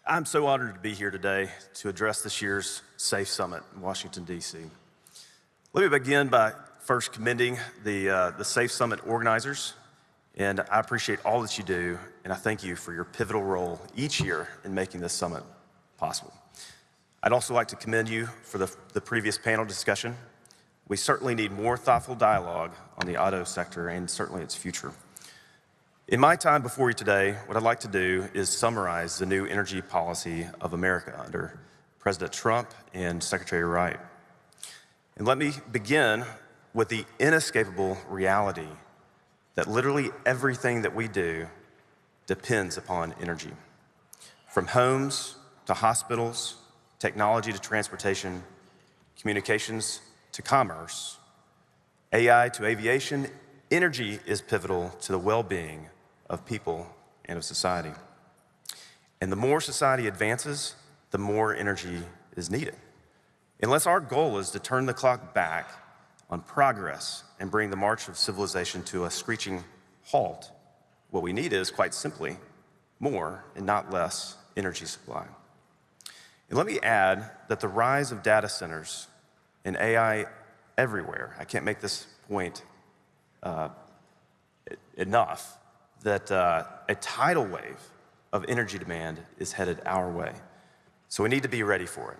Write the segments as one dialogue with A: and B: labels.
A: I'm so honored to be here today to address this year's SAFE Summit in Washington, D.C. Let me begin by first commending the SAFE Summit organizers, and I appreciate all that you do, and I thank you for your pivotal role each year in making this summit possible. I'd also like to commend you for the previous panel discussion. We certainly need more thoughtful dialogue on the auto sector and certainly its future. In my time before you today, what I'd like to do is summarize the new energy policy of America under President Trump and Secretary Wright. And let me begin with the inescapable reality that literally everything that we do depends upon energy. From homes to hospitals, technology to transportation, communications to commerce, AI to aviation, energy is pivotal to the well-being of people and of society. And the more society advances, the more energy is needed. Unless our goal is to turn the clock back on progress and bring the march of civilization to a screeching halt, what we need is, quite simply, more and not less energy supply. And let me add that the rise of data centers and AI everywhere, I can't make this point enough, that a tidal wave of energy demand is headed our way. So we need to be ready for it.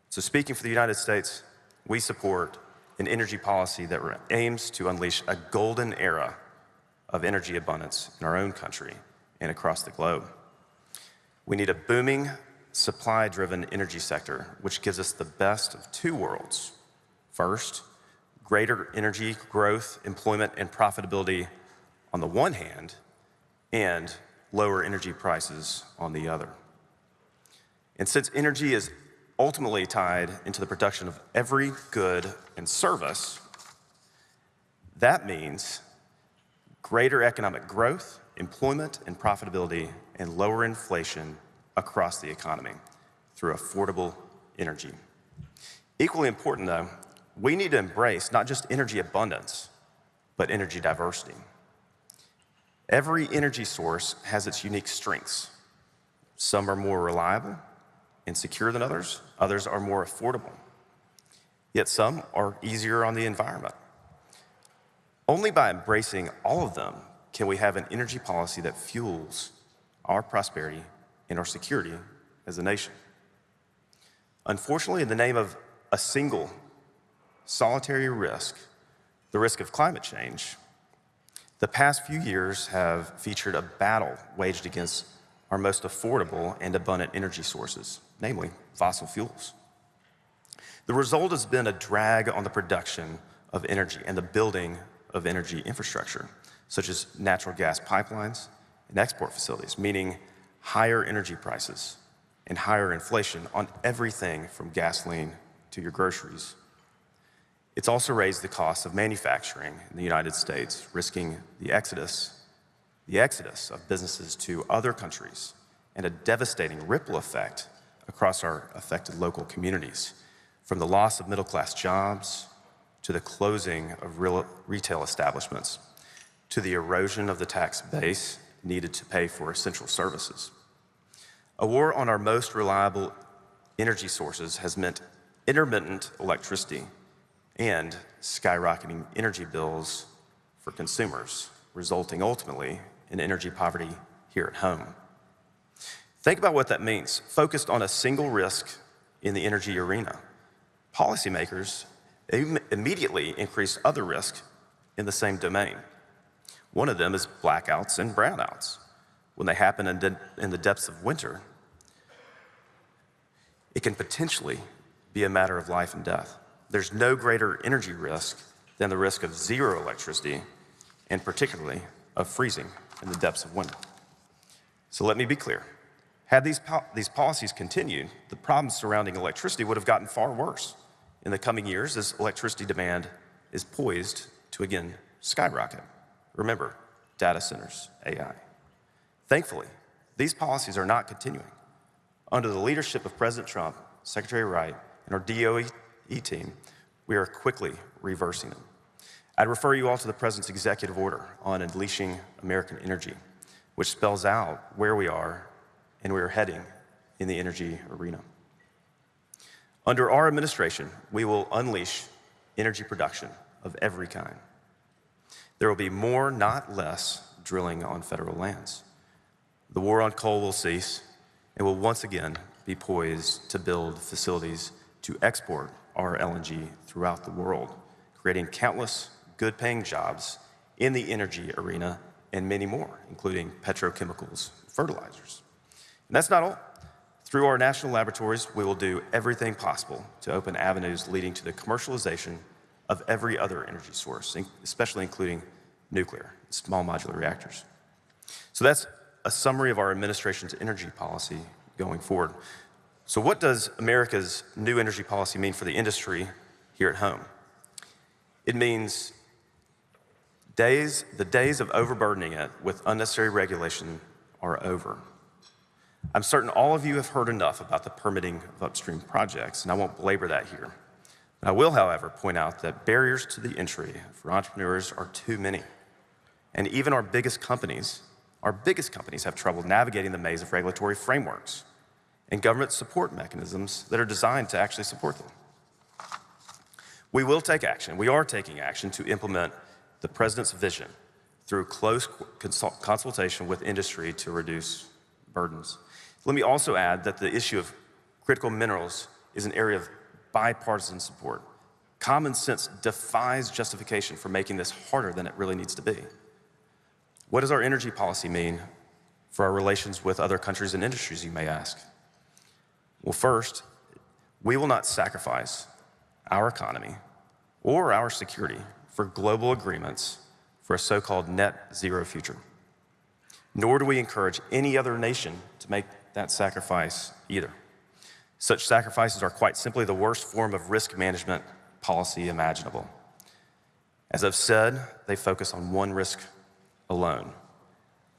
A: So speaking for the United States, we support an energy policy that aims to unleash a golden era of energy abundance in our own country and across the globe. We need a booming, supply-driven energy sector, which gives us the best of two worlds. First, greater energy growth, employment, and profitability on the one hand, and lower energy prices on the other. And since energy is ultimately tied into the production of every good and service, that means greater economic growth, employment, and profitability, and lower inflation across the economy through affordable energy. Equally important, though, we need to embrace not just energy abundance, but energy diversity. Every energy source has its unique strengths. Some are more reliable and secure than others. Others are more affordable. Yet some are easier on the environment. Only by embracing all of them can we have an energy policy that fuels our prosperity and our security as a nation. Unfortunately, in the name of a single solitary risk, the risk of climate change, the past few years have featured a battle waged against our most affordable and abundant energy sources, namely fossil fuels. The result has been a drag on the production of energy and the building of energy infrastructure, such as natural gas pipelines and export facilities, meaning higher energy prices and higher inflation on everything from gasoline to your groceries. It's also raised the cost of manufacturing in the United States, risking the exodus of businesses to other countries and a devastating ripple effect across our affected local communities, from the loss of middle-class jobs to the closing of retail establishments to the erosion of the tax base needed to pay for essential services. A war on our most reliable energy sources has meant intermittent electricity and skyrocketing energy bills for consumers, resulting ultimately in energy poverty here at home. Think about what that means. Focused on a single risk in the energy arena, policymakers immediately increase other risks in the same domain. One of them is blackouts and brownouts. When they happen in the depths of winter, it can potentially be a matter of life and death. There's no greater energy risk than the risk of zero electricity, and particularly of freezing in the depths of winter. So let me be clear. Had these policies continued, the problems surrounding electricity would have gotten far worse in the coming years as electricity demand is poised to again skyrocket. Remember, data centers, AI. Thankfully, these policies are not continuing. Under the leadership of President Trump, Secretary Wright, and our DOE team, we are quickly reversing them. I'd refer you all to the President's executive order on unleashing American energy, which spells out where we are and where we're heading in the energy arena. Under our administration, we will unleash energy production of every kind. There will be more, not less, drilling on federal lands. The war on coal will cease and will once again be poised to build facilities to export our LNG throughout the world, creating countless good-paying jobs in the energy arena and many more, including petrochemicals, fertilizers. And that's not all. Through our national laboratories, we will do everything possible to open avenues leading to the commercialization of every other energy source, especially including nuclear, small modular reactors. So that's a summary of our administration's energy policy going forward. So what does America's new energy policy mean for the industry here at home? It means the days of overburdening it with unnecessary regulation are over. I'm certain all of you have heard enough about the permitting of upstream projects, and I won't belabor that here. I will, however, point out that barriers to the entry for entrepreneurs are too many. And even our biggest companies have trouble navigating the maze of regulatory frameworks and government support mechanisms that are designed to actually support them. We will take action. We are taking action to implement the President's vision through close consultation with industry to reduce burdens. Let me also add that the issue of critical minerals is an area of bipartisan support. Common sense defies justification for making this harder than it really needs to be. What does our energy policy mean for our relations with other countries and industries, you may ask? Well, first, we will not sacrifice our economy or our security for global agreements for a so-called net zero future. Nor do we encourage any other nation to make that sacrifice either. Such sacrifices are quite simply the worst form of risk management policy imaginable. As I've said, they focus on one risk alone.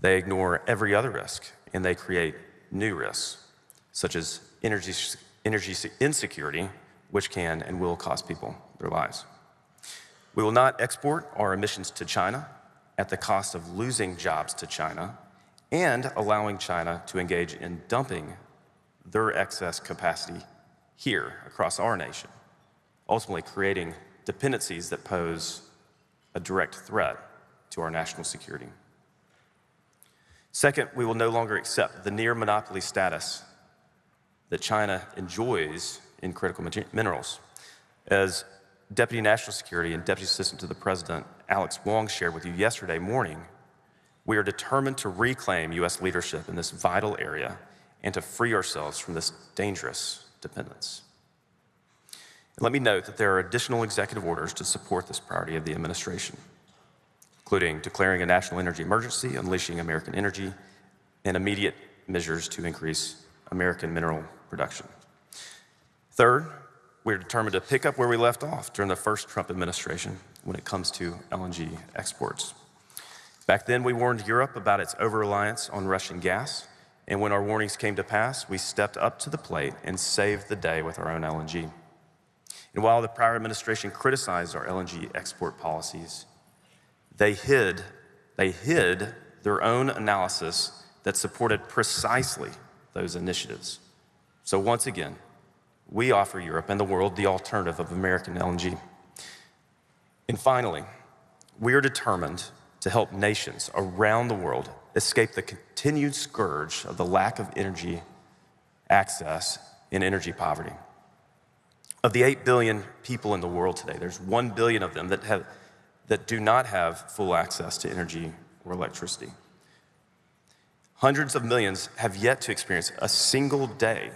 A: They ignore every other risk, and they create new risks, such as energy insecurity, which can and will cost people their lives. We will not export our emissions to China at the cost of losing jobs to China and allowing China to engage in dumping their excess capacity here across our nation, ultimately creating dependencies that pose a direct threat to our national security. Second, we will no longer accept the near monopoly status that China enjoys in critical minerals. As Deputy National Security and Deputy Assistant to the President Alex Wong shared with you yesterday morning, we are determined to reclaim U.S. leadership in this vital area and to free ourselves from this dangerous dependence. And let me note that there are additional executive orders to support this priority of the administration, including declaring a national energy emergency, unleashing American energy, and immediate measures to increase American mineral production. Third, we're determined to pick up where we left off during the first Trump administration when it comes to LNG exports. Back then, we warned Europe about its over-reliance on Russian gas, and when our warnings came to pass, we stepped up to the plate and saved the day with our own LNG. And while the prior administration criticized our LNG export policies, they hid their own analysis that supported precisely those initiatives. So once again, we offer Europe and the world the alternative of American LNG. And finally, we are determined to help nations around the world escape the continued scourge of the lack of energy access and energy poverty. Of the 8 billion people in the world today, there's 1 billion of them that do not have full access to energy or electricity. Hundreds of millions have yet to experience a single day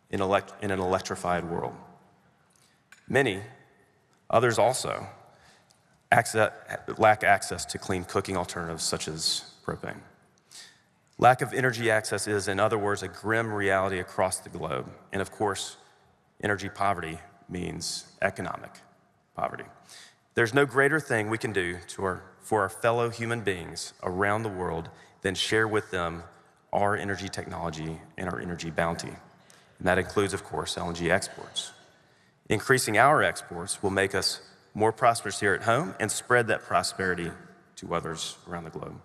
A: in an electrified world. Many others also lack access to clean cooking alternatives such as propane. Lack of energy access is, in other words, a grim reality across the globe. And of course, energy poverty means economic poverty. There's no greater thing we can do for our fellow human beings around the world than share with them our energy technology and our energy bounty. And that includes, of course, LNG exports. Increasing our exports will make us more prosperous here at home and spread that prosperity to others around the globe.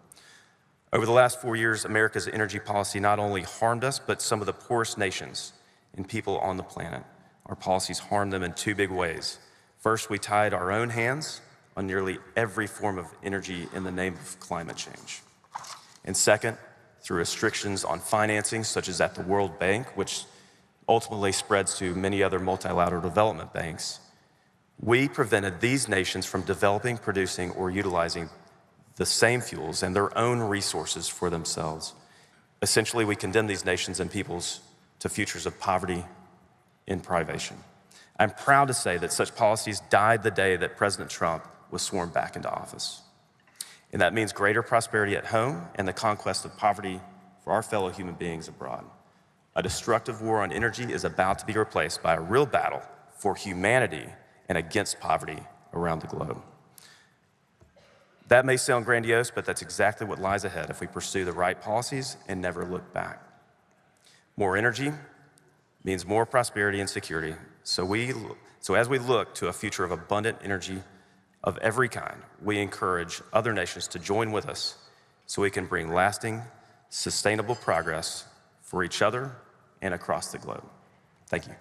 A: Over the last 4 years, America's energy policy not only harmed us, but some of the poorest nations and people on the planet. Our policies harmed them in two big ways. First, we tied our own hands on nearly every form of energy in the name of climate change. And second, through restrictions on financing, such as at the World Bank, which ultimately spreads to many other multilateral development banks, we prevented these nations from developing, producing, or utilizing the same fuels and their own resources for themselves. Essentially, we condemn these nations and peoples to futures of poverty and privation. I'm proud to say that such policies died the day that President Trump was sworn back into office. And that means greater prosperity at home and the conquest of poverty for our fellow human beings abroad. A destructive war on energy is about to be replaced by a real battle for humanity and against poverty around the globe. That may sound grandiose, but that's exactly what lies ahead if we pursue the right policies and never look back. More energy means more prosperity and security. So as we look to a future of abundant energy of every kind, we encourage other nations to join with us so we can bring lasting, sustainable progress for each other and across the globe. Thank you.